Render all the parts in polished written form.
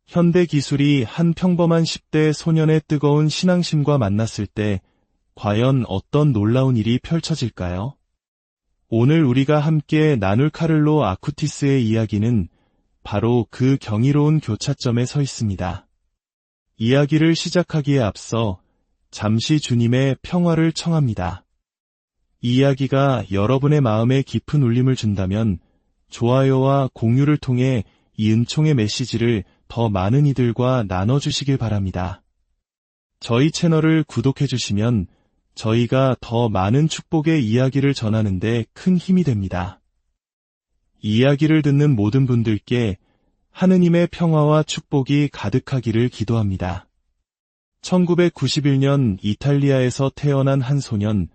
현대 기술이 한 평범한 10대 소년의 뜨거운 신앙심과 만났을 때 과연 어떤 놀라운 일이 펼쳐질까요? 오늘 우리가 함께 나눌 카를로 아쿠티스의 이야기는 바로 그 경이로운 교차점에 서 있습니다. 이야기를 시작하기에 앞서 잠시 주님의 평화를 청합니다. 이 이야기가 여러분의 마음에 깊은 울림을 준다면 좋아요와 공유를 통해 이 은총의 메시지를 더 많은 이들과 나눠주시길 바랍니다. 저희 채널을 구독해주시면 저희가 더 많은 축복의 이야기를 전하는 데 큰 힘이 됩니다. 이 이야기를 듣는 모든 분들께 하느님의 평화와 축복이 가득하기를 기도합니다. 1991년 이탈리아에서 태어난 한 소년,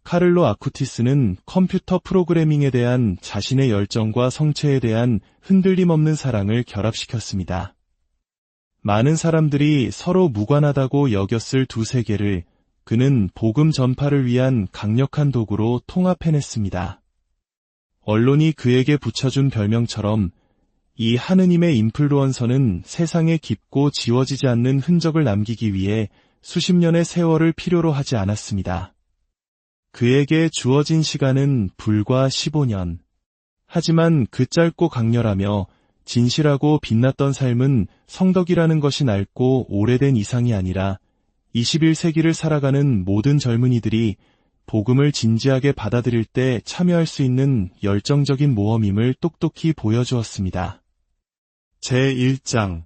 카를로 아쿠티스는 컴퓨터 프로그래밍에 대한 자신의 열정과 성체에 대한 흔들림 없는 사랑을 결합시켰습니다. 많은 사람들이 서로 무관하다고 여겼을 두 세계를 그는 복음 전파를 위한 강력한 도구로 통합해냈습니다. 언론이 그에게 붙여준 별명처럼 이 하느님의 인플루언서는 세상에 깊고 지워지지 않는 흔적을 남기기 위해 수십 년의 세월을 필요로 하지 않았습니다. 그에게 주어진 시간은 불과 15년. 하지만 그 짧고 강렬하며 진실하고 빛났던 삶은 성덕이라는 것이 낡고 오래된 이상이 아니라 21세기를 살아가는 모든 젊은이들이 복음을 진지하게 받아들일 때 참여할 수 있는 열정적인 모험임을 똑똑히 보여주었습니다. 제1장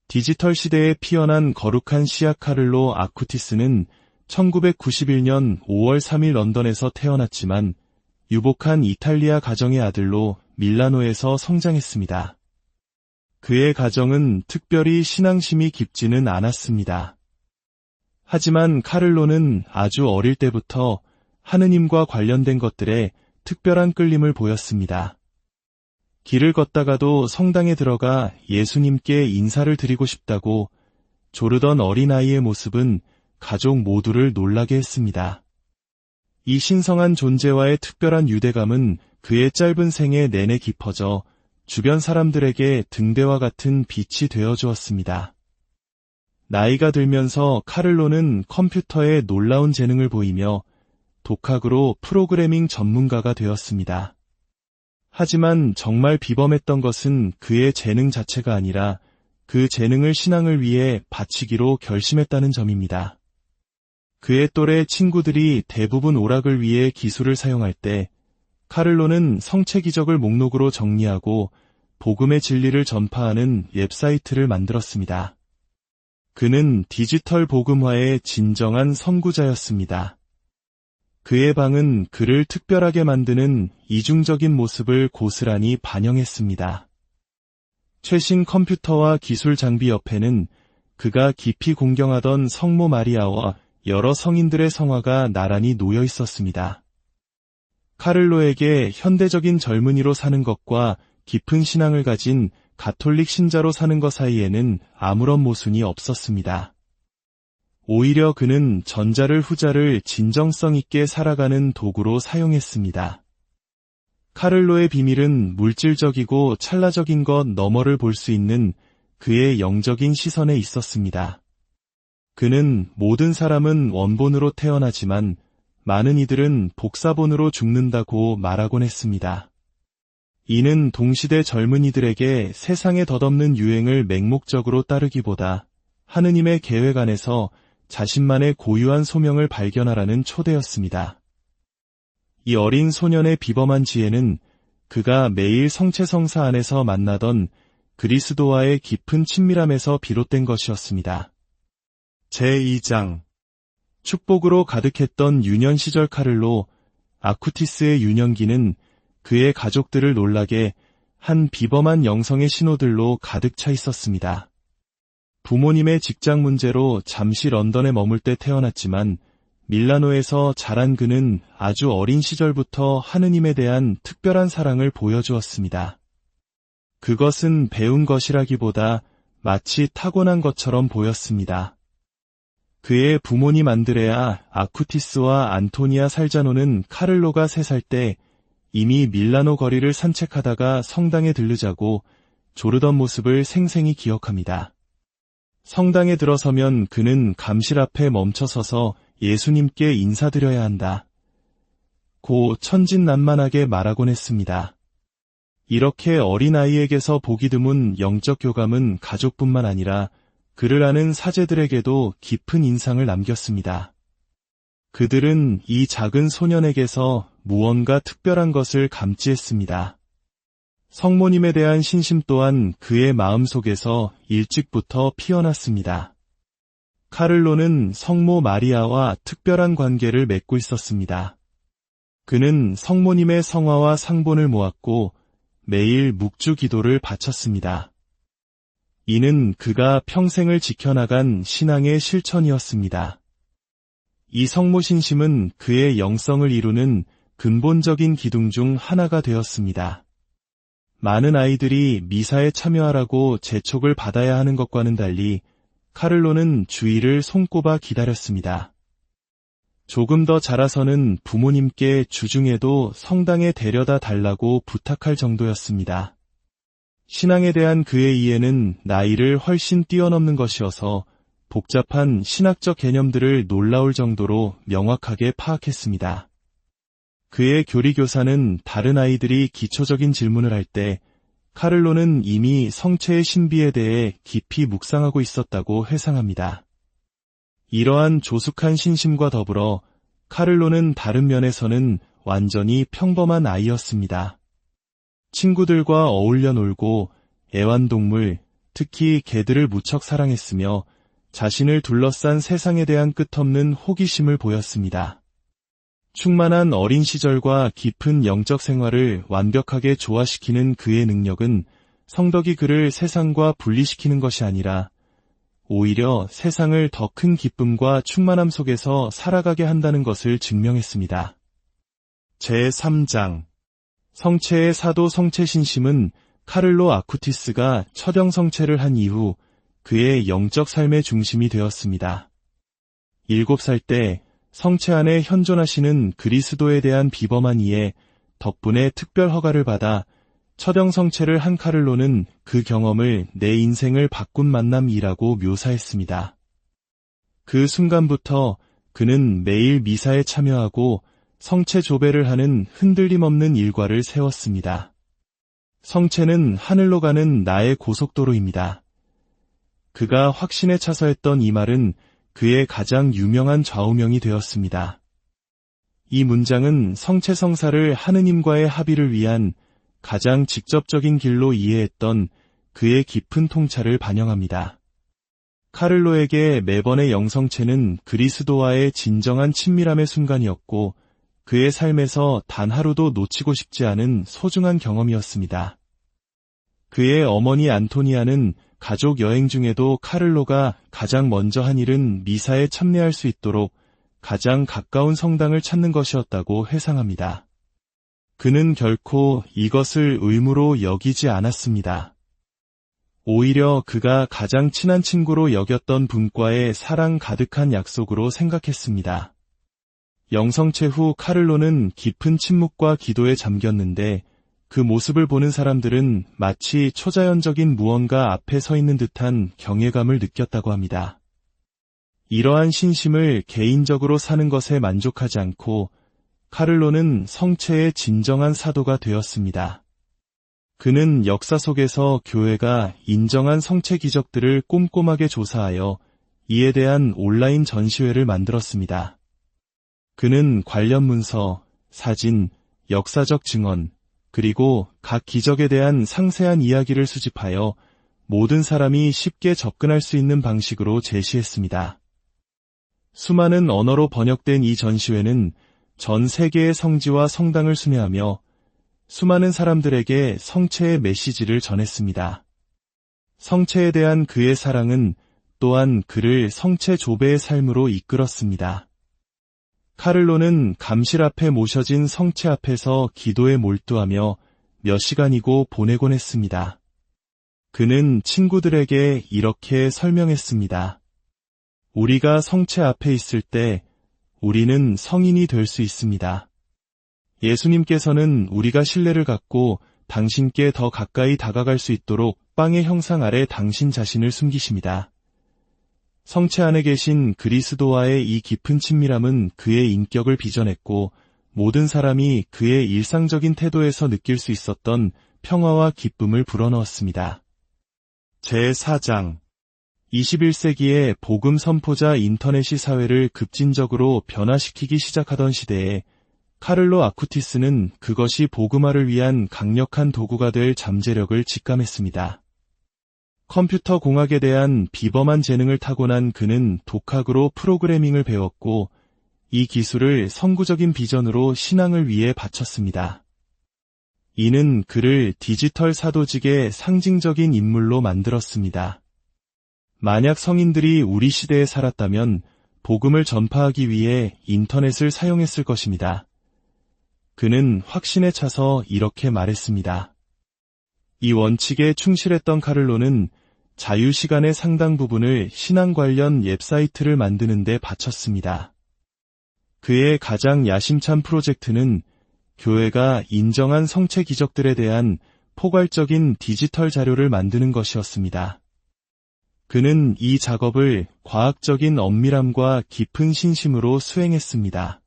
디지털 시대에 피어난 거룩한 시아 카를로 아쿠티스는 1991년 5월 3일 런던에서 태어났지만 유복한 이탈리아 가정의 아들로 밀라노에서 성장했습니다. 그의 가정은 특별히 신앙심이 깊지는 않았습니다. 하지만 카를로는 아주 어릴 때부터 하느님과 관련된 것들에 특별한 끌림을 보였습니다. 길을 걷다가도 성당에 들어가 예수님께 인사를 드리고 싶다고 조르던 어린아이의 모습은 가족 모두를 놀라게 했습니다. 이 신성한 존재와의 특별한 유대감은 그의 짧은 생애 내내 깊어져 주변 사람들에게 등대와 같은 빛이 되어주었습니다. 나이가 들면서 카를로는 컴퓨터에 놀라운 재능을 보이며 독학으로 프로그래밍 전문가가 되었습니다. 하지만 정말 비범했던 것은 그의 재능 자체가 아니라 그 재능을 신앙을 위해 바치기로 결심했다는 점입니다. 그의 또래 친구들이 대부분 오락을 위해 기술을 사용할 때 카를로는 성체 기적을 목록으로 정리하고 복음의 진리를 전파하는 웹사이트를 만들었습니다. 그는 디지털 복음화의 진정한 선구자였습니다. 그의 방은 그를 특별하게 만드는 이중적인 모습을 고스란히 반영했습니다. 최신 컴퓨터와 기술 장비 옆에는 그가 깊이 공경하던 성모 마리아와 여러 성인들의 성화가 나란히 놓여 있었습니다. 카를로에게 현대적인 젊은이로 사는 것과 깊은 신앙을 가진 가톨릭 신자로 사는 것 사이에는 아무런 모순이 없었습니다. 오히려 그는 전자를 후자를 진정성 있게 살아가는 도구로 사용했습니다. 카를로의 비밀은 물질적이고 찰나적인 것 너머를 볼 수 있는 그의 영적인 시선에 있었습니다. 그는 모든 사람은 원본으로 태어나지만 많은 이들은 복사본으로 죽는다고 말하곤 했습니다. 이는 동시대 젊은이들에게 세상에 덧없는 유행을 맹목적으로 따르기보다 하느님의 계획 안에서 자신만의 고유한 소명을 발견하라는 초대였습니다. 이 어린 소년의 비범한 지혜는 그가 매일 성체성사 안에서 만나던 그리스도와의 깊은 친밀함에서 비롯된 것이었습니다. 제2장 축복으로 가득했던 유년 시절 카를로 아쿠티스의 유년기는 그의 가족들을 놀라게 한 비범한 영성의 신호들로 가득 차 있었습니다. 부모님의 직장 문제로 잠시 런던에 머물 때 태어났지만 밀라노에서 자란 그는 아주 어린 시절부터 하느님에 대한 특별한 사랑을 보여주었습니다. 그것은 배운 것이라기보다 마치 타고난 것처럼 보였습니다. 그의 부모님 안드레아, 아쿠티스와 안토니아 살자노는 카를로가 3살 때 이미 밀라노 거리를 산책하다가 성당에 들르자고 조르던 모습을 생생히 기억합니다. 성당에 들어서면 그는 감실 앞에 멈춰서서 예수님께 인사드려야 한다. 고 천진난만하게 말하곤 했습니다. 이렇게 어린아이에게서 보기 드문 영적 교감은 가족뿐만 아니라 그를 아는 사제들에게도 깊은 인상을 남겼습니다. 그들은 이 작은 소년에게서 무언가 특별한 것을 감지했습니다. 성모님에 대한 신심 또한 그의 마음속에서 일찍부터 피어났습니다. 카를로는 성모 마리아와 특별한 관계를 맺고 있었습니다. 그는 성모님의 성화와 상본을 모았고 매일 묵주 기도를 바쳤습니다. 이는 그가 평생을 지켜나간 신앙의 실천이었습니다. 이 성모 신심은 그의 영성을 이루는 근본적인 기둥 중 하나가 되었습니다. 많은 아이들이 미사에 참여하라고 재촉을 받아야 하는 것과는 달리 카를로는 주일을 손꼽아 기다렸습니다. 조금 더 자라서는 부모님께 주중에도 성당에 데려다 달라고 부탁할 정도였습니다. 신앙에 대한 그의 이해는 나이를 훨씬 뛰어넘는 것이어서 복잡한 신학적 개념들을 놀라울 정도로 명확하게 파악했습니다. 그의 교리교사는 다른 아이들이 기초적인 질문을 할 때 카를로는 이미 성체의 신비에 대해 깊이 묵상하고 있었다고 회상합니다. 이러한 조숙한 신심과 더불어 카를로는 다른 면에서는 완전히 평범한 아이였습니다. 친구들과 어울려 놀고 애완동물, 특히 개들을 무척 사랑했으며 자신을 둘러싼 세상에 대한 끝없는 호기심을 보였습니다. 충만한 어린 시절과 깊은 영적 생활을 완벽하게 조화시키는 그의 능력은 성덕이 그를 세상과 분리시키는 것이 아니라 오히려 세상을 더 큰 기쁨과 충만함 속에서 살아가게 한다는 것을 증명했습니다. 제3장 성체의 사도 성체신심은 카를로 아쿠티스가 처령 성체를 한 이후 그의 영적 삶의 중심이 되었습니다. 7살 때 성체 안에 현존하시는 그리스도에 대한 비범한 이해 덕분에 특별 허가를 받아 처령 성체를 한 카를로는 그 경험을 내 인생을 바꾼 만남이라고 묘사했습니다. 그 순간부터 그는 매일 미사에 참여하고 성체 조배를 하는 흔들림 없는 일과를 세웠습니다. 성체는 하늘로 가는 나의 고속도로입니다. 그가 확신에 차서 했던 이 말은 그의 가장 유명한 좌우명이 되었습니다. 이 문장은 성체성사를 하느님과의 합의를 위한 가장 직접적인 길로 이해했던 그의 깊은 통찰을 반영합니다. 카를로에게 매번의 영성체는 그리스도와의 진정한 친밀함의 순간이었고 그의 삶에서 단 하루도 놓치고 싶지 않은 소중한 경험이었습니다. 그의 어머니 안토니아는 가족 여행 중에도 카를로가 가장 먼저 한 일은 미사에 참여할 수 있도록 가장 가까운 성당을 찾는 것이었다고 회상합니다. 그는 결코 이것을 의무로 여기지 않았습니다. 오히려 그가 가장 친한 친구로 여겼던 분과의 사랑 가득한 약속으로 생각했습니다. 영성체 후 카를로는 깊은 침묵과 기도에 잠겼는데 그 모습을 보는 사람들은 마치 초자연적인 무언가 앞에 서 있는 듯한 경외감을 느꼈다고 합니다. 이러한 신심을 개인적으로 사는 것에 만족하지 않고 카를로는 성체의 진정한 사도가 되었습니다. 그는 역사 속에서 교회가 인정한 성체 기적들을 꼼꼼하게 조사하여 이에 대한 온라인 전시회를 만들었습니다. 그는 관련 문서, 사진, 역사적 증언, 그리고 각 기적에 대한 상세한 이야기를 수집하여 모든 사람이 쉽게 접근할 수 있는 방식으로 제시했습니다. 수많은 언어로 번역된 이 전시회는 전 세계의 성지와 성당을 순회하며 수많은 사람들에게 성체의 메시지를 전했습니다. 성체에 대한 그의 사랑은 또한 그를 성체 조배의 삶으로 이끌었습니다. 카를로는 감실 앞에 모셔진 성체 앞에서 기도에 몰두하며 몇 시간이고 보내곤 했습니다. 그는 친구들에게 이렇게 설명했습니다. 우리가 성체 앞에 있을 때 우리는 성인이 될 수 있습니다. 예수님께서는 우리가 신뢰를 갖고 당신께 더 가까이 다가갈 수 있도록 빵의 형상 아래 당신 자신을 숨기십니다. 성체 안에 계신 그리스도와의 이 깊은 친밀함은 그의 인격을 빚어냈고 모든 사람이 그의 일상적인 태도에서 느낄 수 있었던 평화와 기쁨을 불어넣었습니다. 제4장 21세기의 복음 선포자 인터넷이 사회를 급진적으로 변화시키기 시작하던 시대에 카를로 아쿠티스는 그것이 복음화를 위한 강력한 도구가 될 잠재력을 직감했습니다. 컴퓨터 공학에 대한 비범한 재능을 타고난 그는 독학으로 프로그래밍을 배웠고 이 기술을 선구적인 비전으로 신앙을 위해 바쳤습니다. 이는 그를 디지털 사도직의 상징적인 인물로 만들었습니다. 만약 성인들이 우리 시대에 살았다면 복음을 전파하기 위해 인터넷을 사용했을 것입니다. 그는 확신에 차서 이렇게 말했습니다. 이 원칙에 충실했던 카를로는 자유시간의 상당 부분을 신앙 관련 웹사이트를 만드는 데 바쳤습니다. 그의 가장 야심찬 프로젝트는 교회가 인정한 성체 기적들에 대한 포괄적인 디지털 자료를 만드는 것이었습니다. 그는 이 작업을 과학적인 엄밀함과 깊은 신심으로 수행했습니다.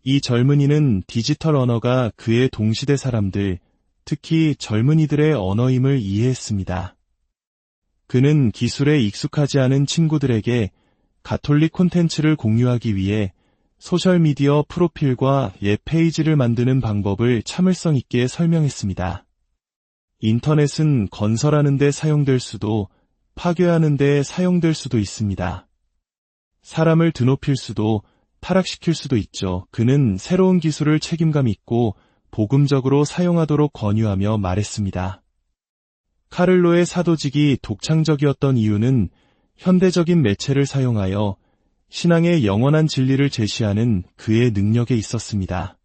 이 젊은이는 디지털 언어가 그의 동시대 사람들, 특히 젊은이들의 언어임을 이해했습니다. 그는 기술에 익숙하지 않은 친구들에게 가톨릭 콘텐츠를 공유하기 위해 소셜미디어 프로필과 웹페이지를 만드는 방법을 참을성 있게 설명했습니다. 인터넷은 건설하는 데 사용될 수도 파괴하는 데 사용될 수도 있습니다. 사람을 드높일 수도 타락시킬 수도 있죠. 그는 새로운 기술을 책임감 있고 복음적으로 사용하도록 권유하며 말했습니다. 카를로의 사도직이 독창적이었던 이유는 현대적인 매체를 사용하여 신앙의 영원한 진리를 제시하는 그의 능력에 있었습니다.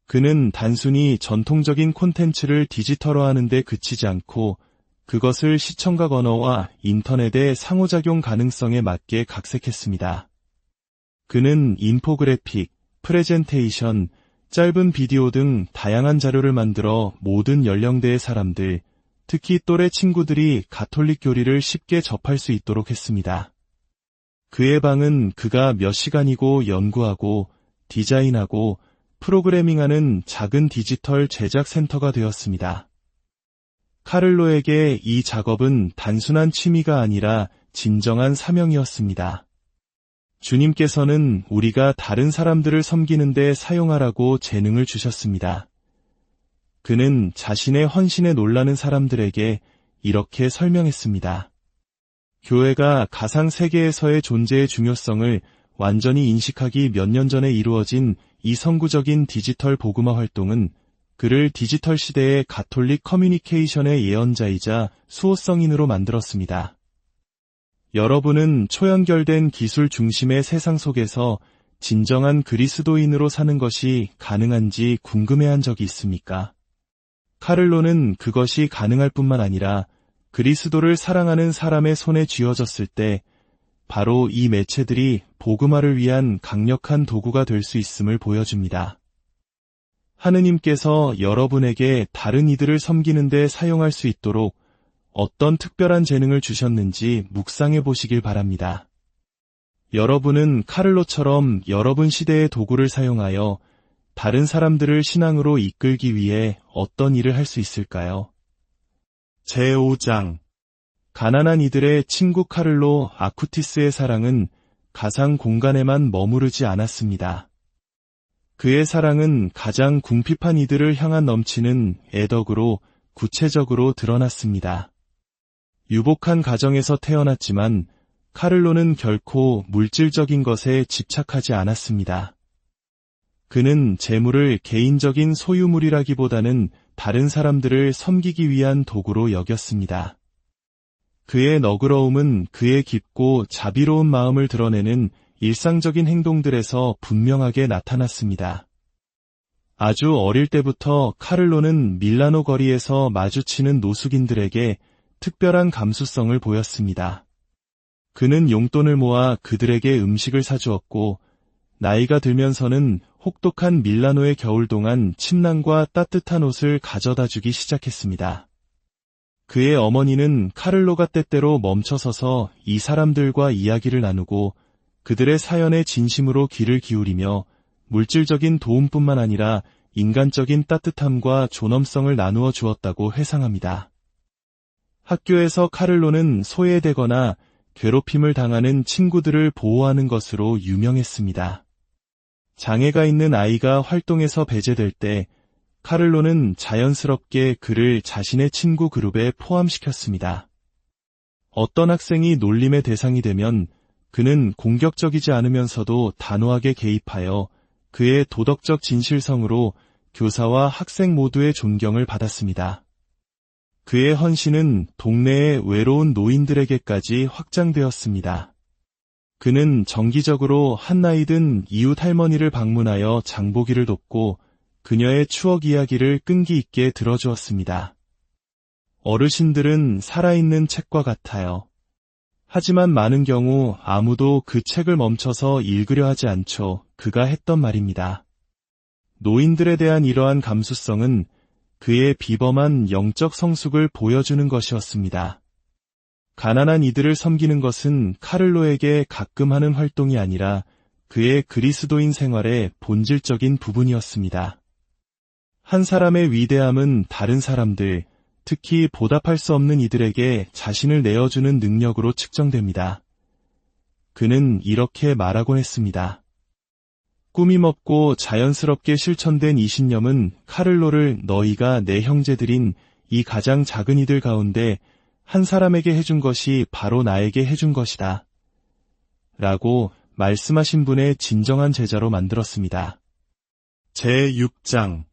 그는 단순히 전통적인 콘텐츠를 디지털화하는 데 그치지 않고 그것을 시청각 언어와 인터넷의 상호작용 가능성에 맞게 각색했습니다. 그는 인포그래픽, 프레젠테이션, 짧은 비디오 등 다양한 자료를 만들어 모든 연령대의 사람들, 특히 또래 친구들이 가톨릭 교리를 쉽게 접할 수 있도록 했습니다. 그의 방은 그가 몇 시간이고 연구하고 디자인하고 프로그래밍하는 작은 디지털 제작 센터가 되었습니다. 카를로에게 이 작업은 단순한 취미가 아니라 진정한 사명이었습니다. 주님께서는 우리가 다른 사람들을 섬기는 데 사용하라고 재능을 주셨습니다. 그는 자신의 헌신에 놀라는 사람들에게 이렇게 설명했습니다. 교회가 가상 세계에서의 존재의 중요성을 완전히 인식하기 몇 년 전에 이루어진 이 선구적인 디지털 복음화 활동은 그를 디지털 시대의 가톨릭 커뮤니케이션의 예언자이자 수호성인으로 만들었습니다. 여러분은 초연결된 기술 중심의 세상 속에서 진정한 그리스도인으로 사는 것이 가능한지 궁금해한 적이 있습니까? 카를로는 그것이 가능할 뿐만 아니라 그리스도를 사랑하는 사람의 손에 쥐어졌을 때 바로 이 매체들이 복음화를 위한 강력한 도구가 될 수 있음을 보여줍니다. 하느님께서 여러분에게 다른 이들을 섬기는 데 사용할 수 있도록 어떤 특별한 재능을 주셨는지 묵상해 보시길 바랍니다. 여러분은 카를로처럼 여러분 시대의 도구를 사용하여 다른 사람들을 신앙으로 이끌기 위해 어떤 일을 할 수 있을까요? 제5장 가난한 이들의 친구 카를로 아쿠티스의 사랑은 가상 공간에만 머무르지 않았습니다. 그의 사랑은 가장 궁핍한 이들을 향한 넘치는 애덕으로 구체적으로 드러났습니다. 유복한 가정에서 태어났지만 카를로는 결코 물질적인 것에 집착하지 않았습니다. 그는 재물을 개인적인 소유물이라기보다는 다른 사람들을 섬기기 위한 도구로 여겼습니다. 그의 너그러움은 그의 깊고 자비로운 마음을 드러내는 일상적인 행동들에서 분명하게 나타났습니다. 아주 어릴 때부터 카를로는 밀라노 거리에서 마주치는 노숙인들에게 특별한 감수성을 보였습니다. 그는 용돈을 모아 그들에게 음식을 사주었고 나이가 들면서는 혹독한 밀라노의 겨울 동안 침낭과 따뜻한 옷을 가져다 주기 시작했습니다. 그의 어머니는 카를로가 때때로 멈춰서서 이 사람들과 이야기를 나누고 그들의 사연에 진심으로 귀를 기울이며 물질적인 도움뿐만 아니라 인간적인 따뜻함과 존엄성을 나누어 주었다고 회상합니다. 학교에서 카를로는 소외되거나 괴롭힘을 당하는 친구들을 보호하는 것으로 유명했습니다. 장애가 있는 아이가 활동에서 배제될 때 카를로는 자연스럽게 그를 자신의 친구 그룹에 포함시켰습니다. 어떤 학생이 놀림의 대상이 되면 그는 공격적이지 않으면서도 단호하게 개입하여 그의 도덕적 진실성으로 교사와 학생 모두의 존경을 받았습니다. 그의 헌신은 동네의 외로운 노인들에게까지 확장되었습니다. 그는 정기적으로 한나이든 이웃 할머니를 방문하여 장보기를 돕고 그녀의 추억 이야기를 끈기 있게 들어주었습니다. 어르신들은 살아있는 책과 같아요. 하지만 많은 경우 아무도 그 책을 멈춰서 읽으려 하지 않죠. 그가 했던 말입니다. 노인들에 대한 이러한 감수성은 그의 비범한 영적 성숙을 보여주는 것이었습니다. 가난한 이들을 섬기는 것은 카를로에게 가끔 하는 활동이 아니라 그의 그리스도인 생활의 본질적인 부분이었습니다. 한 사람의 위대함은 다른 사람들, 특히 보답할 수 없는 이들에게 자신을 내어주는 능력으로 측정됩니다. 그는 이렇게 말하곤 했습니다. 꾸밈없고 자연스럽게 실천된 이 신념은 카를로를 너희가 내 형제들인 이 가장 작은 이들 가운데 한 사람에게 해준 것이 바로 나에게 해준 것이다. 라고 말씀하신 분의 진정한 제자로 만들었습니다. 제6장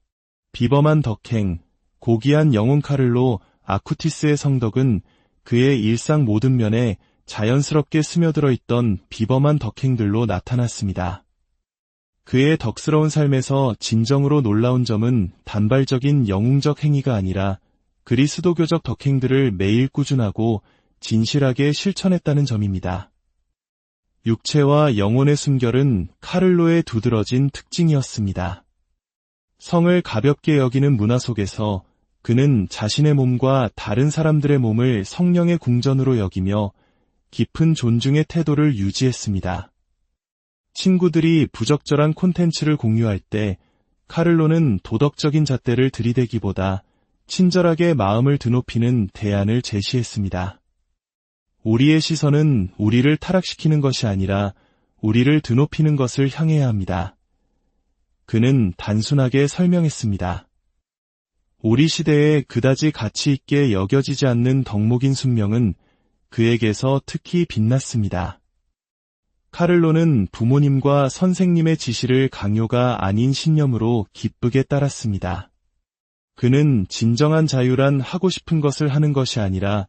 비범한 덕행, 고귀한 영혼 카를로 아쿠티스의 성덕은 그의 일상 모든 면에 자연스럽게 스며들어 있던 비범한 덕행들로 나타났습니다. 그의 덕스러운 삶에서 진정으로 놀라운 점은 단발적인 영웅적 행위가 아니라 그리스도교적 덕행들을 매일 꾸준하고 진실하게 실천했다는 점입니다. 육체와 영혼의 순결은 카를로의 두드러진 특징이었습니다. 성을 가볍게 여기는 문화 속에서 그는 자신의 몸과 다른 사람들의 몸을 성령의 궁전으로 여기며 깊은 존중의 태도를 유지했습니다. 친구들이 부적절한 콘텐츠를 공유할 때 카를로는 도덕적인 잣대를 들이대기보다 친절하게 마음을 드높이는 대안을 제시했습니다. 우리의 시선은 우리를 타락시키는 것이 아니라 우리를 드높이는 것을 향해야 합니다. 그는 단순하게 설명했습니다. 우리 시대에 그다지 가치 있게 여겨지지 않는 덕목인 순명은 그에게서 특히 빛났습니다. 카를로는 부모님과 선생님의 지시를 강요가 아닌 신념으로 기쁘게 따랐습니다. 그는 진정한 자유란 하고 싶은 것을 하는 것이 아니라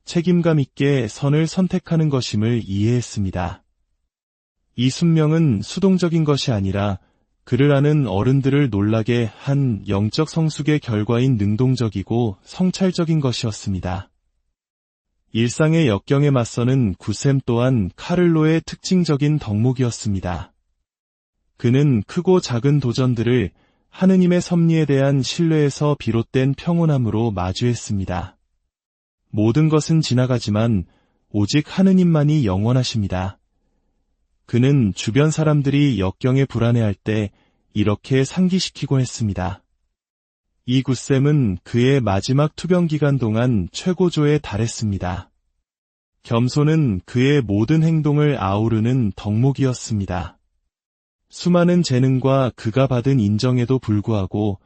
책임감 있게 선을 선택하는 것임을 이해했습니다. 이 순명은 수동적인 것이 아니라 그를 아는 어른들을 놀라게 한 영적 성숙의 결과인 능동적이고 성찰적인 것이었습니다. 일상의 역경에 맞서는 굳셈 또한 카를로의 특징적인 덕목이었습니다. 그는 크고 작은 도전들을 하느님의 섭리에 대한 신뢰에서 비롯된 평온함으로 마주했습니다. 모든 것은 지나가지만 오직 하느님만이 영원하십니다. 그는 주변 사람들이 역경에 불안해할 때 이렇게 상기시키곤 했습니다. 이 굳셈은 그의 마지막 투병 기간 동안 최고조에 달했습니다. 겸손은 그의 모든 행동을 아우르는 덕목이었습니다. 수많은 재능과 그가 받은 인정에도 불구하고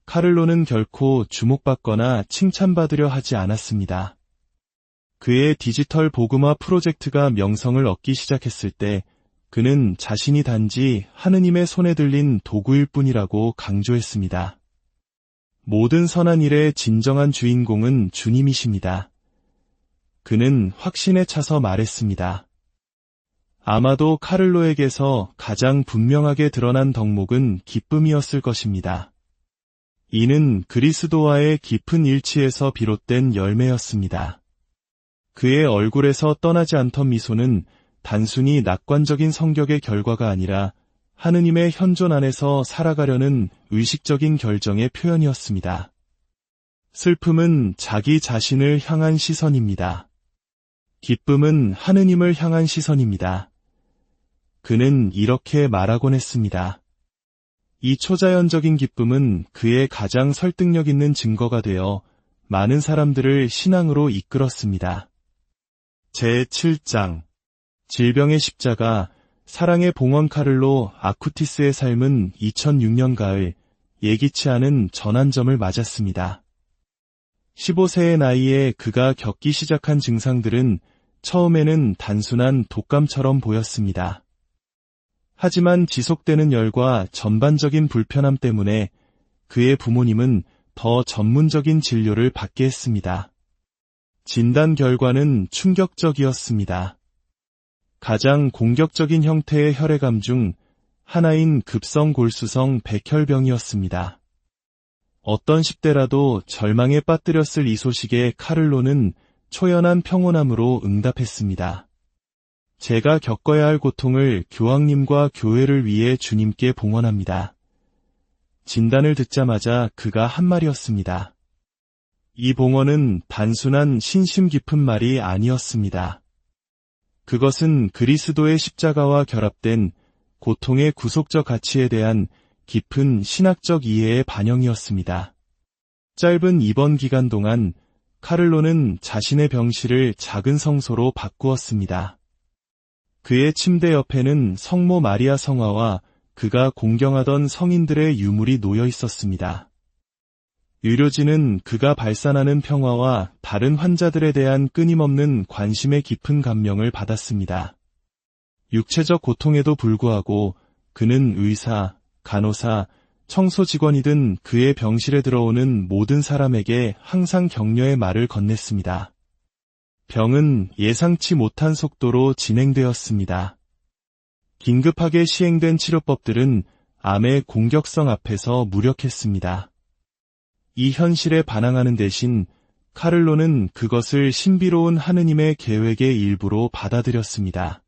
카를로는 결코 주목받거나 칭찬받으려 하지 않았습니다. 그의 디지털 복음화 프로젝트가 명성을 얻기 시작했을 때 그는 자신이 단지 하느님의 손에 들린 도구일 뿐이라고 강조했습니다. 모든 선한 일의 진정한 주인공은 주님이십니다. 그는 확신에 차서 말했습니다. 아마도 카를로에게서 가장 분명하게 드러난 덕목은 기쁨이었을 것입니다. 이는 그리스도와의 깊은 일치에서 비롯된 열매였습니다. 그의 얼굴에서 떠나지 않던 미소는 단순히 낙관적인 성격의 결과가 아니라 하느님의 현존 안에서 살아가려는 의식적인 결정의 표현이었습니다. 슬픔은 자기 자신을 향한 시선입니다. 기쁨은 하느님을 향한 시선입니다. 그는 이렇게 말하곤 했습니다. 이 초자연적인 기쁨은 그의 가장 설득력 있는 증거가 되어 많은 사람들을 신앙으로 이끌었습니다. 제7장 질병의 십자가, 사랑의 봉헌 카를로 아쿠티스의 삶은 2006년 가을 예기치 않은 전환점을 맞았습니다. 15세의 나이에 그가 겪기 시작한 증상들은 처음에는 단순한 독감처럼 보였습니다. 하지만 지속되는 열과 전반적인 불편함 때문에 그의 부모님은 더 전문적인 진료를 받게 했습니다. 진단 결과는 충격적이었습니다. 가장 공격적인 형태의 혈액암 중 하나인 급성골수성 백혈병이었습니다. 어떤 10대라도 절망에 빠뜨렸을 이 소식에 카를로는 초연한 평온함으로 응답했습니다. 제가 겪어야 할 고통을 교황님과 교회를 위해 주님께 봉헌합니다. 진단을 듣자마자 그가 한 말이었습니다. 이 봉헌은 단순한 신심 깊은 말이 아니었습니다. 그것은 그리스도의 십자가와 결합된 고통의 구속적 가치에 대한 깊은 신학적 이해의 반영이었습니다. 짧은 입원 기간 동안 카를로는 자신의 병실을 작은 성소로 바꾸었습니다. 그의 침대 옆에는 성모 마리아 성화와 그가 공경하던 성인들의 유물이 놓여 있었습니다. 의료진은 그가 발산하는 평화와 다른 환자들에 대한 끊임없는 관심의 깊은 감명을 받았습니다. 육체적 고통에도 불구하고 그는 의사, 간호사, 청소 직원이든 그의 병실에 들어오는 모든 사람에게 항상 격려의 말을 건넸습니다. 병은 예상치 못한 속도로 진행되었습니다. 긴급하게 시행된 치료법들은 암의 공격성 앞에서 무력했습니다. 이 현실에 반항하는 대신 카를로는 그것을 신비로운 하느님의 계획의 일부로 받아들였습니다.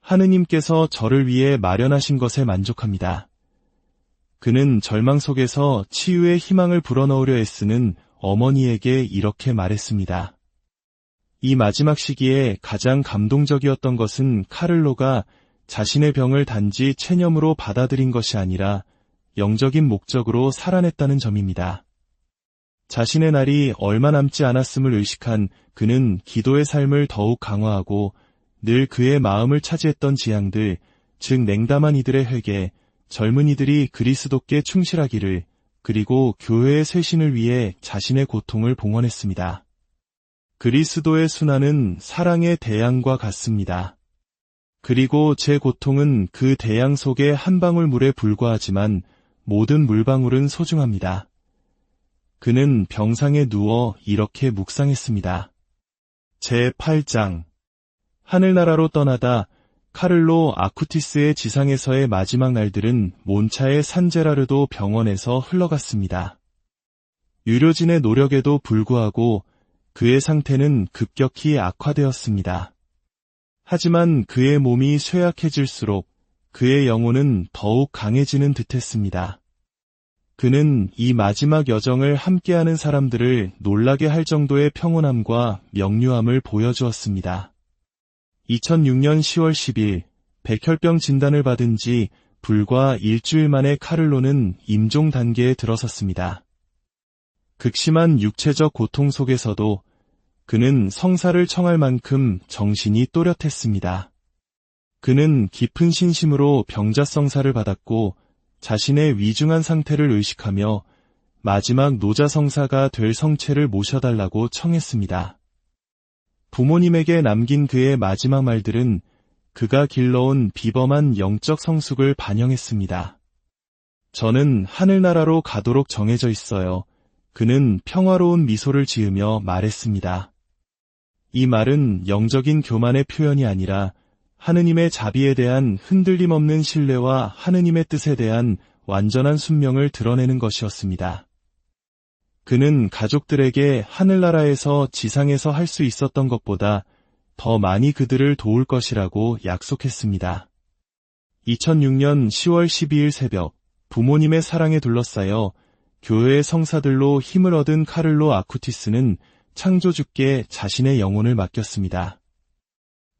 하느님께서 저를 위해 마련하신 것에 만족합니다. 그는 절망 속에서 치유의 희망을 불어넣으려 애쓰는 어머니에게 이렇게 말했습니다. 이 마지막 시기에 가장 감동적이었던 것은 카를로가 자신의 병을 단지 체념으로 받아들인 것이 아니라 영적인 목적으로 살아냈다는 점입니다. 자신의 날이 얼마 남지 않았음을 의식한 그는 기도의 삶을 더욱 강화하고 늘 그의 마음을 차지했던 지향들, 즉 냉담한 이들의 회개, 젊은 이들이 그리스도께 충실하기를, 그리고 교회의 쇄신을 위해 자신의 고통을 봉헌했습니다. 그리스도의 순환은 사랑의 대양과 같습니다. 그리고 제 고통은 그 대양 속의 한 방울 물에 불과하지만 모든 물방울은 소중합니다. 그는 병상에 누워 이렇게 묵상했습니다. 제8장 하늘나라로 떠나다 카를로 아쿠티스의 지상에서의 마지막 날들은 몬차의 산제라르도 병원에서 흘러갔습니다. 의료진의 노력에도 불구하고 그의 상태는 급격히 악화되었습니다. 하지만 그의 몸이 쇠약해질수록 그의 영혼은 더욱 강해지는 듯했습니다. 그는 이 마지막 여정을 함께하는 사람들을 놀라게 할 정도의 평온함과 명료함을 보여주었습니다. 2006년 10월 10일 백혈병 진단을 받은 지 불과 일주일 만에 카를로는 임종 단계에 들어섰습니다. 극심한 육체적 고통 속에서도 그는 성사를 청할 만큼 정신이 또렷했습니다. 그는 깊은 신심으로 병자성사를 받았고 자신의 위중한 상태를 의식하며 마지막 노자성사가 될 성체를 모셔달라고 청했습니다. 부모님에게 남긴 그의 마지막 말들은 그가 길러온 비범한 영적 성숙을 반영했습니다. 저는 하늘나라로 가도록 정해져 있어요. 그는 평화로운 미소를 지으며 말했습니다. 이 말은 영적인 교만의 표현이 아니라 하느님의 자비에 대한 흔들림 없는 신뢰와 하느님의 뜻에 대한 완전한 순명을 드러내는 것이었습니다. 그는 가족들에게 하늘나라에서 지상에서 할 수 있었던 것보다 더 많이 그들을 도울 것이라고 약속했습니다. 2006년 10월 12일 새벽 부모님의 사랑에 둘러싸여 교회의 성사들로 힘을 얻은 카를로 아쿠티스는 창조주께 자신의 영혼을 맡겼습니다.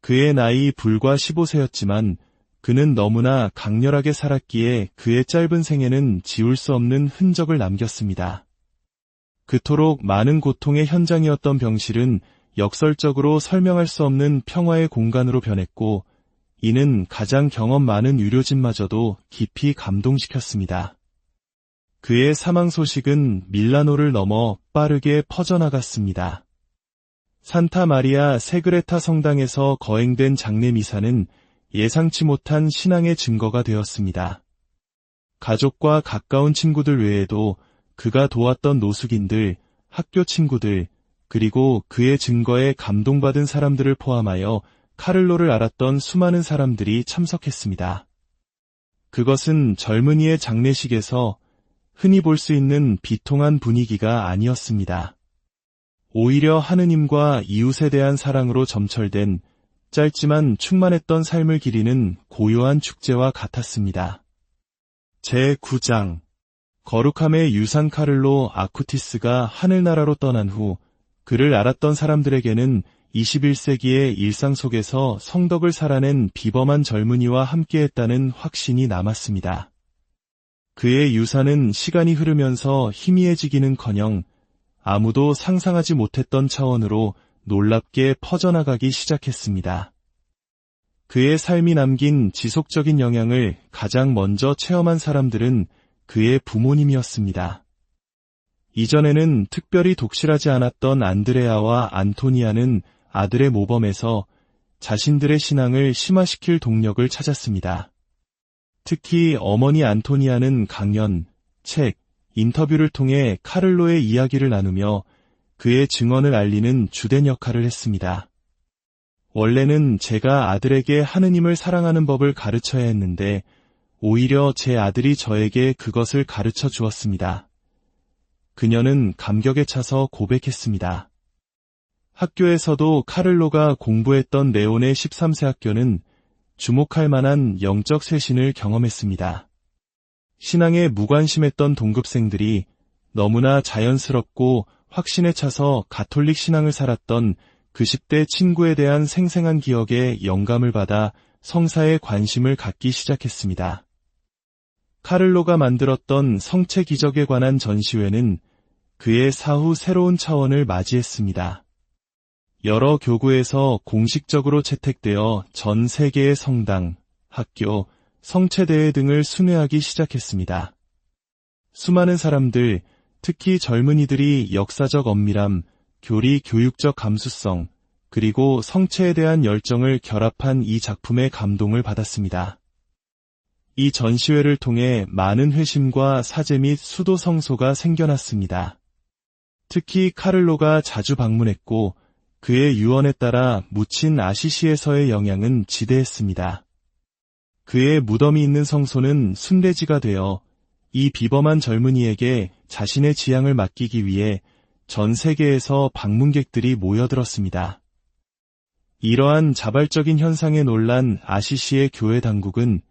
그의 나이 불과 15세였지만 그는 너무나 강렬하게 살았기에 그의 짧은 생애는 지울 수 없는 흔적을 남겼습니다. 그토록 많은 고통의 현장이었던 병실은 역설적으로 설명할 수 없는 평화의 공간으로 변했고, 이는 가장 경험 많은 의료진마저도 깊이 감동시켰습니다. 그의 사망 소식은 밀라노를 넘어 빠르게 퍼져나갔습니다. 산타 마리아 세그레타 성당에서 거행된 장례 미사는 예상치 못한 신앙의 증거가 되었습니다. 가족과 가까운 친구들 외에도 그가 도왔던 노숙인들, 학교 친구들, 그리고 그의 증거에 감동받은 사람들을 포함하여 카를로를 알았던 수많은 사람들이 참석했습니다. 그것은 젊은이의 장례식에서 흔히 볼 수 있는 비통한 분위기가 아니었습니다. 오히려 하느님과 이웃에 대한 사랑으로 점철된 짧지만 충만했던 삶을 기리는 고요한 축제와 같았습니다. 제9장 거룩함의 유산 카를로 아쿠티스가 하늘나라로 떠난 후 그를 알았던 사람들에게는 21세기의 일상 속에서 성덕을 살아낸 비범한 젊은이와 함께했다는 확신이 남았습니다. 그의 유산은 시간이 흐르면서 희미해지기는커녕 아무도 상상하지 못했던 차원으로 놀랍게 퍼져나가기 시작했습니다. 그의 삶이 남긴 지속적인 영향을 가장 먼저 체험한 사람들은 그의 부모님이었습니다. 이전에는 특별히 독실하지 않았던 안드레아와 안토니아는 아들의 모범에서 자신들의 신앙을 심화시킬 동력을 찾았습니다. 특히 어머니 안토니아는 강연, 책, 인터뷰를 통해 카를로의 이야기를 나누며 그의 증언을 알리는 주된 역할을 했습니다. 원래는 제가 아들에게 하느님을 사랑하는 법을 가르쳐야 했는데 오히려 제 아들이 저에게 그것을 가르쳐 주었습니다. 그녀는 감격에 차서 고백했습니다. 학교에서도 카를로가 공부했던 네온의 13세 학교는 주목할 만한 영적 쇄신을 경험했습니다. 신앙에 무관심했던 동급생들이 너무나 자연스럽고 확신에 차서 가톨릭 신앙을 살았던 그 10대 친구에 대한 생생한 기억에 영감을 받아 성사에 관심을 갖기 시작했습니다. 카를로가 만들었던 성체 기적에 관한 전시회는 그의 사후 새로운 차원을 맞이했습니다. 여러 교구에서 공식적으로 채택되어 전 세계의 성당, 학교, 성체대회 등을 순회하기 시작했습니다. 수많은 사람들, 특히 젊은이들이 역사적 엄밀함, 교리 교육적 감수성, 그리고 성체에 대한 열정을 결합한 이 작품에 감동을 받았습니다. 이 전시회를 통해 많은 회심과 사제 및 수도 성소가 생겨났습니다. 특히 카를로가 자주 방문했고 그의 유언에 따라 묻힌 아시시에서의 영향은 지대했습니다. 그의 무덤이 있는 성소는 순례지가 되어 이 비범한 젊은이에게 자신의 지향을 맡기기 위해 전 세계에서 방문객들이 모여들었습니다. 이러한 자발적인 현상에 놀란 아시시의 교회 당국은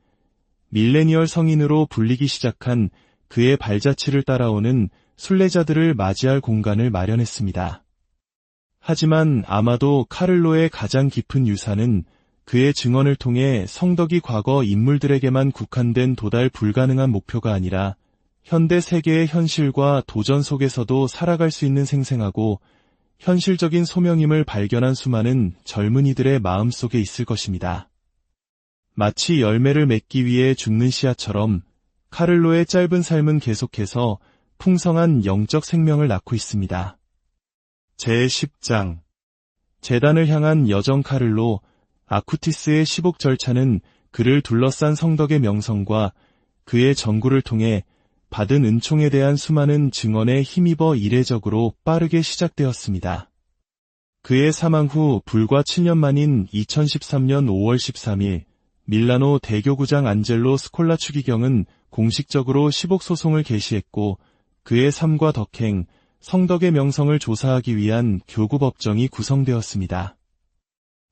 밀레니얼 성인으로 불리기 시작한 그의 발자취를 따라오는 순례자들을 맞이할 공간을 마련했습니다. 하지만 아마도 카를로의 가장 깊은 유산은 그의 증언을 통해 성덕이 과거 인물들에게만 국한된 도달 불가능한 목표가 아니라 현대 세계의 현실과 도전 속에서도 살아갈 수 있는 생생하고 현실적인 소명임을 발견한 수많은 젊은이들의 마음속에 있을 것입니다. 마치 열매를 맺기 위해 죽는 씨앗처럼 카를로의 짧은 삶은 계속해서 풍성한 영적 생명을 낳고 있습니다. 제10장 재단을 향한 여정 카를로 아쿠티스의 시복 절차는 그를 둘러싼 성덕의 명성과 그의 전구를 통해 받은 은총에 대한 수많은 증언에 힘입어 이례적으로 빠르게 시작되었습니다. 그의 사망 후 불과 7년 만인 2013년 5월 13일 밀라노 대교구장 안젤로 스콜라 추기경은 공식적으로 시복소송을 개시했고 그의 삶과 덕행, 성덕의 명성을 조사하기 위한 교구법정이 구성되었습니다.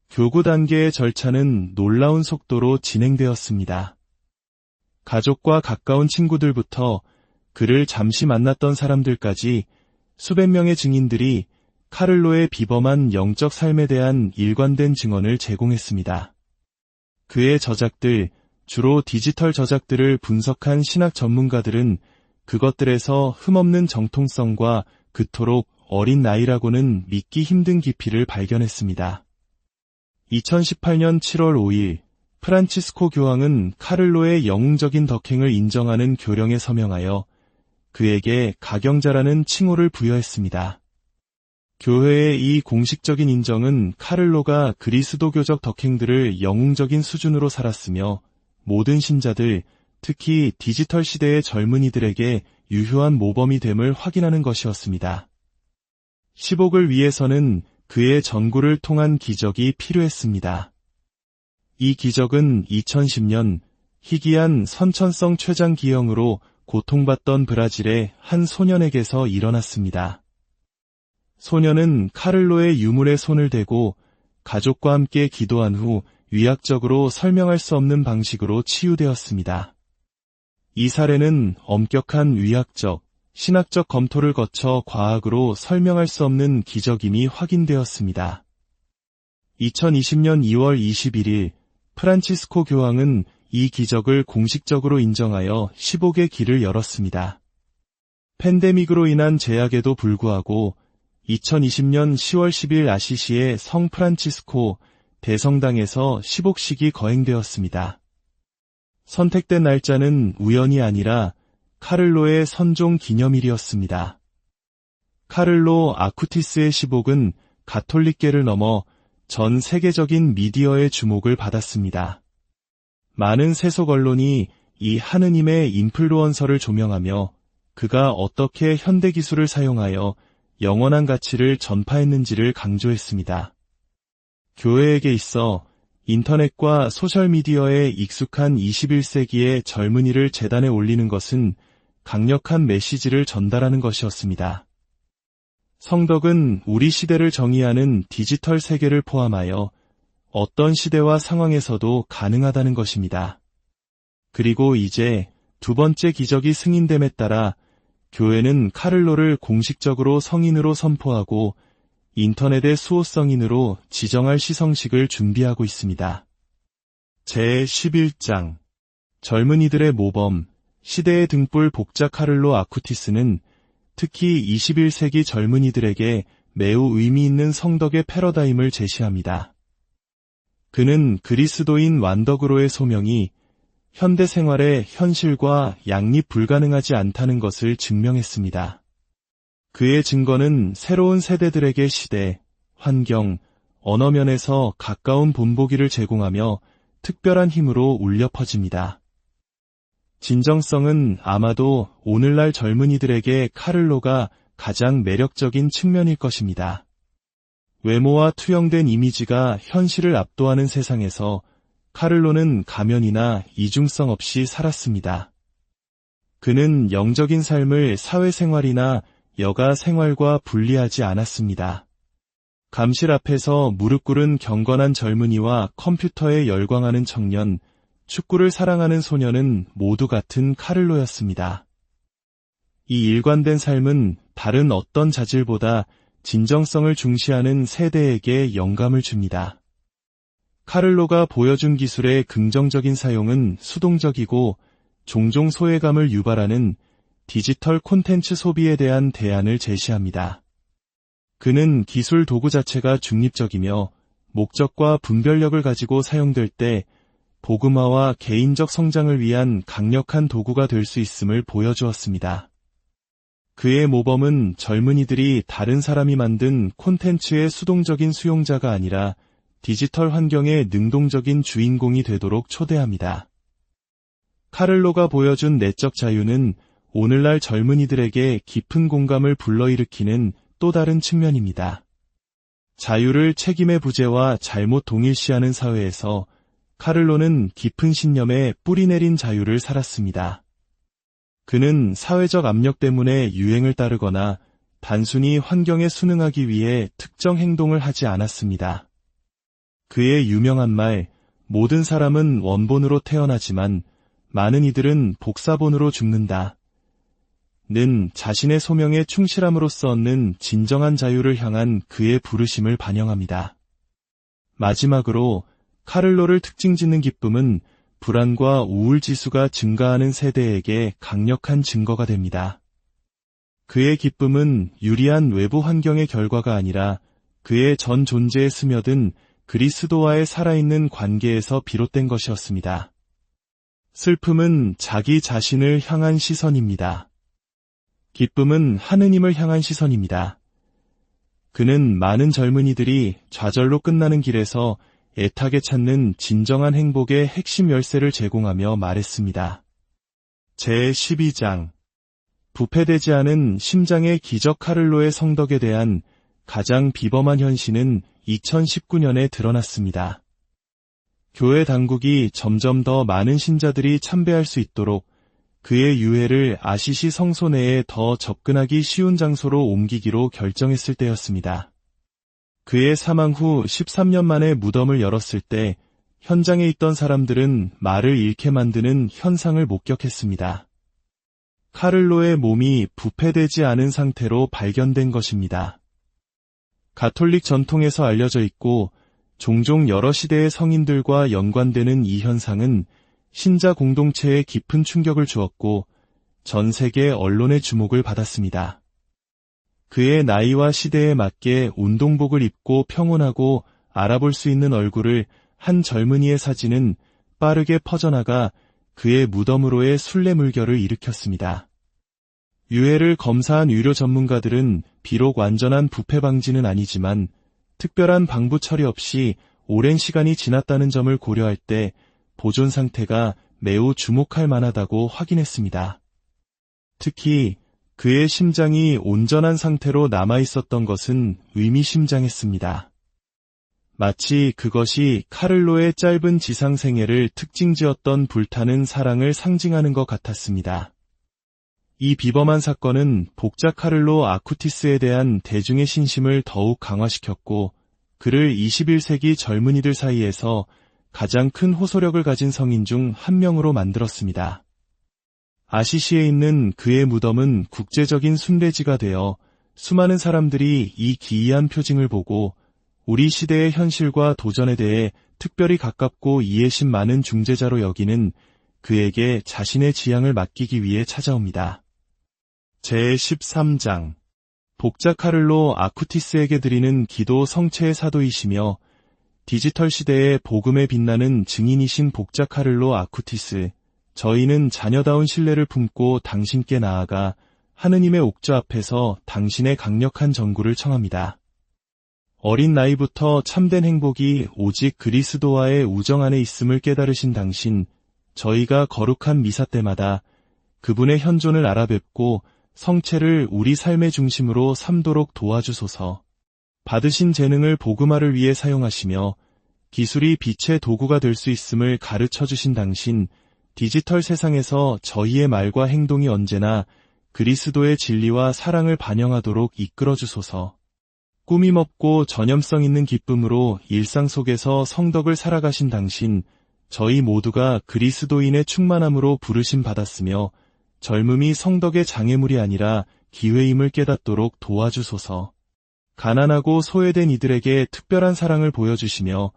교구 단계의 절차는 놀라운 속도로 진행되었습니다. 가족과 가까운 친구들부터 그를 잠시 만났던 사람들까지 수백 명의 증인들이 카를로의 비범한 영적 삶에 대한 일관된 증언을 제공했습니다. 그의 저작들, 주로 디지털 저작들을 분석한 신학 전문가들은 그것들에서 흠없는 정통성과 그토록 어린 나이라고는 믿기 힘든 깊이를 발견했습니다. 2018년 7월 5일, 프란치스코 교황은 카를로의 영웅적인 덕행을 인정하는 교령에 서명하여 그에게 가경자라는 칭호를 부여했습니다. 교회의 이 공식적인 인정은 카를로가 그리스도교적 덕행들을 영웅적인 수준으로 살았으며 모든 신자들, 특히 디지털 시대의 젊은이들에게 유효한 모범이 됨을 확인하는 것이었습니다. 시복을 위해서는 그의 전구를 통한 기적이 필요했습니다. 이 기적은 2010년 희귀한 선천성 췌장 기형으로 고통받던 브라질의 한 소년에게서 일어났습니다. 소년은 카를로의 유물에 손을 대고 가족과 함께 기도한 후 의학적으로 설명할 수 없는 방식으로 치유되었습니다. 이 사례는 엄격한 의학적, 신학적 검토를 거쳐 과학으로 설명할 수 없는 기적임이 확인되었습니다. 2020년 2월 21일 프란치스코 교황은 이 기적을 공식적으로 인정하여 시복의 길을 열었습니다. 팬데믹으로 인한 제약에도 불구하고 2020년 10월 10일 아시시의 성 프란치스코 대성당에서 시복식이 거행되었습니다. 선택된 날짜는 우연이 아니라 카를로의 선종 기념일이었습니다. 카를로 아쿠티스의 시복은 가톨릭계를 넘어 전 세계적인 미디어의 주목을 받았습니다. 많은 세속 언론이 이 하느님의 인플루언서를 조명하며 그가 어떻게 현대 기술을 사용하여 영원한 가치를 전파했는지를 강조했습니다. 교회에게 있어 인터넷과 소셜미디어에 익숙한 21세기의 젊은이를 재단에 올리는 것은 강력한 메시지를 전달하는 것이었습니다. 성덕은 우리 시대를 정의하는 디지털 세계를 포함하여 어떤 시대와 상황에서도 가능하다는 것입니다. 그리고 이제 두 번째 기적이 승인됨에 따라 교회는 카를로를 공식적으로 성인으로 선포하고 인터넷의 수호성인으로 지정할 시성식을 준비하고 있습니다. 제11장 젊은이들의 모범, 시대의 등불 복자 카를로 아쿠티스는 특히 21세기 젊은이들에게 매우 의미 있는 성덕의 패러다임을 제시합니다. 그는 그리스도인 완덕으로의 소명이 현대 생활의 현실과 양립 불가능하지 않다는 것을 증명했습니다. 그의 증거는 새로운 세대들에게 시대, 환경, 언어 면에서 가까운 본보기를 제공하며 특별한 힘으로 울려 퍼집니다. 진정성은 아마도 오늘날 젊은이들에게 카를로가 가장 매력적인 측면일 것입니다. 외모와 투영된 이미지가 현실을 압도하는 세상에서 카를로는 가면이나 이중성 없이 살았습니다. 그는 영적인 삶을 사회생활이나 여가 생활과 분리하지 않았습니다. 감실 앞에서 무릎 꿇은 경건한 젊은이와 컴퓨터에 열광하는 청년, 축구를 사랑하는 소년은 모두 같은 카를로였습니다. 이 일관된 삶은 다른 어떤 자질보다 진정성을 중시하는 세대에게 영감을 줍니다. 카를로가 보여준 기술의 긍정적인 사용은 수동적이고 종종 소외감을 유발하는 디지털 콘텐츠 소비에 대한 대안을 제시합니다. 그는 기술 도구 자체가 중립적이며 목적과 분별력을 가지고 사용될 때 복음화와 개인적 성장을 위한 강력한 도구가 될 수 있음을 보여주었습니다. 그의 모범은 젊은이들이 다른 사람이 만든 콘텐츠의 수동적인 수용자가 아니라 디지털 환경의 능동적인 주인공이 되도록 초대합니다. 카를로가 보여준 내적 자유는 오늘날 젊은이들에게 깊은 공감을 불러일으키는 또 다른 측면입니다. 자유를 책임의 부재와 잘못 동일시하는 사회에서 카를로는 깊은 신념에 뿌리내린 자유를 살았습니다. 그는 사회적 압력 때문에 유행을 따르거나 단순히 환경에 순응하기 위해 특정 행동을 하지 않았습니다. 그의 유명한 말, 모든 사람은 원본으로 태어나지만 많은 이들은 복사본으로 죽는다. 자신의 소명에 충실함으로써 얻는 진정한 자유를 향한 그의 부르심을 반영합니다. 마지막으로 카를로를 특징 짓는 기쁨은 불안과 우울 지수가 증가하는 세대에게 강력한 증거가 됩니다. 그의 기쁨은 유리한 외부 환경의 결과가 아니라 그의 전 존재에 스며든 그리스도와의 살아있는 관계에서 비롯된 것이었습니다. 슬픔은 자기 자신을 향한 시선입니다. 기쁨은 하느님을 향한 시선입니다. 그는 많은 젊은이들이 좌절로 끝나는 길에서 애타게 찾는 진정한 행복의 핵심 열쇠를 제공하며 말했습니다. 제12장 부패되지 않은 심장의 기적 카를로의 성덕에 대한 가장 비범한 현실은 2019년에 드러났습니다. 교회 당국이 점점 더 많은 신자들이 참배할 수 있도록 그의 유해를 아시시 성소 내에 더 접근하기 쉬운 장소로 옮기기로 결정했을 때였습니다. 그의 사망 후 13년 만에 무덤을 열었을 때 현장에 있던 사람들은 말을 잃게 만드는 현상을 목격했습니다. 카를로의 몸이 부패되지 않은 상태로 발견된 것입니다. 가톨릭 전통에서 알려져 있고 종종 여러 시대의 성인들과 연관되는 이 현상은 신자 공동체에 깊은 충격을 주었고 전 세계 언론의 주목을 받았습니다. 그의 나이와 시대에 맞게 운동복을 입고 평온하고 알아볼 수 있는 얼굴을 한 젊은이의 사진은 빠르게 퍼져나가 그의 무덤으로의 순례 물결을 일으켰습니다. 유해를 검사한 의료 전문가들은 비록 완전한 부패 방지는 아니지만 특별한 방부 처리 없이 오랜 시간이 지났다는 점을 고려할 때 보존 상태가 매우 주목할 만하다고 확인했습니다. 특히 그의 심장이 온전한 상태로 남아있었던 것은 의미심장했습니다. 마치 그것이 카를로의 짧은 지상 생애를 특징지었던 불타는 사랑을 상징하는 것 같았습니다. 이 비범한 사건은 복자 카를로 아쿠티스에 대한 대중의 신심을 더욱 강화시켰고 그를 21세기 젊은이들 사이에서 가장 큰 호소력을 가진 성인 중 한 명으로 만들었습니다. 아시시에 있는 그의 무덤은 국제적인 순례지가 되어 수많은 사람들이 이 기이한 표징을 보고 우리 시대의 현실과 도전에 대해 특별히 가깝고 이해심 많은 중재자로 여기는 그에게 자신의 지향을 맡기기 위해 찾아옵니다. 제13장 복자 카를로 아쿠티스에게 드리는 기도 성체의 사도이시며 디지털 시대의 복음에 빛나는 증인이신 복자 카를로 아쿠티스, 저희는 자녀다운 신뢰를 품고 당신께 나아가 하느님의 옥좌 앞에서 당신의 강력한 전구를 청합니다. 어린 나이부터 참된 행복이 오직 그리스도와의 우정 안에 있음을 깨달으신 당신, 저희가 거룩한 미사 때마다 그분의 현존을 알아뵙고 성체를 우리 삶의 중심으로 삼도록 도와주소서. 받으신 재능을 복음화를 위해 사용하시며 기술이 빛의 도구가 될 수 있음을 가르쳐 주신 당신, 디지털 세상에서 저희의 말과 행동이 언제나 그리스도의 진리와 사랑을 반영하도록 이끌어 주소서. 꾸밈 없고 전염성 있는 기쁨으로 일상 속에서 성덕을 살아가신 당신, 저희 모두가 그리스도인의 충만함으로 부르심 받았으며 젊음이 성덕의 장애물이 아니라 기회임을 깨닫도록 도와주소서. 가난하고 소외된 이들에게 특별한 사랑을 보여주시며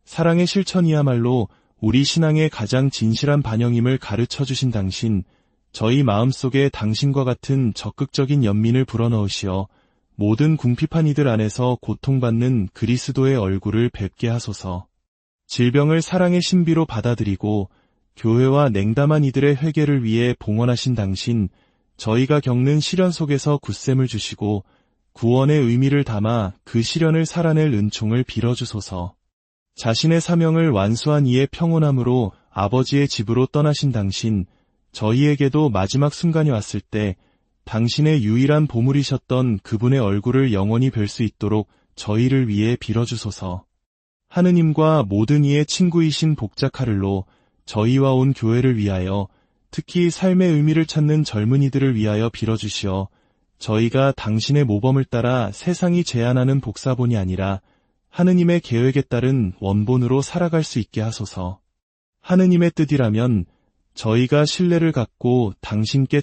사랑의 실천이야말로 우리 신앙의 가장 진실한 반영임을 가르쳐 주신 당신, 저희 마음속에 당신과 같은 적극적인 연민을 불어넣으시어 모든 궁핍한 이들 안에서 고통받는 그리스도의 얼굴을 뵙게 하소서. 질병을 사랑의 신비로 받아들이고 교회와 냉담한 이들의 회개를 위해 봉헌하신 당신, 저희가 겪는 시련 속에서 굳셈을 주시고 구원의 의미를 담아 그 시련을 살아낼 은총을 빌어주소서. 자신의 사명을 완수한 이의 평온함으로 아버지의 집으로 떠나신 당신, 저희에게도 마지막 순간이 왔을 때 당신의 유일한 보물이셨던 그분의 얼굴을 영원히 뵐 수 있도록 저희를 위해 빌어주소서. 하느님과 모든 이의 친구이신 복자 카를로, 저희와 온 교회를 위하여, 특히 삶의 의미를 찾는 젊은이들을 위하여 빌어주시어 저희가 당신의 모범을 따라 세상이 제안하는 복사본이 아니라 하느님의 계획에 따른 원본으로 살아갈 수 있게 하소서. 하느님의 뜻이라면 저희가 신뢰를 갖고 당신께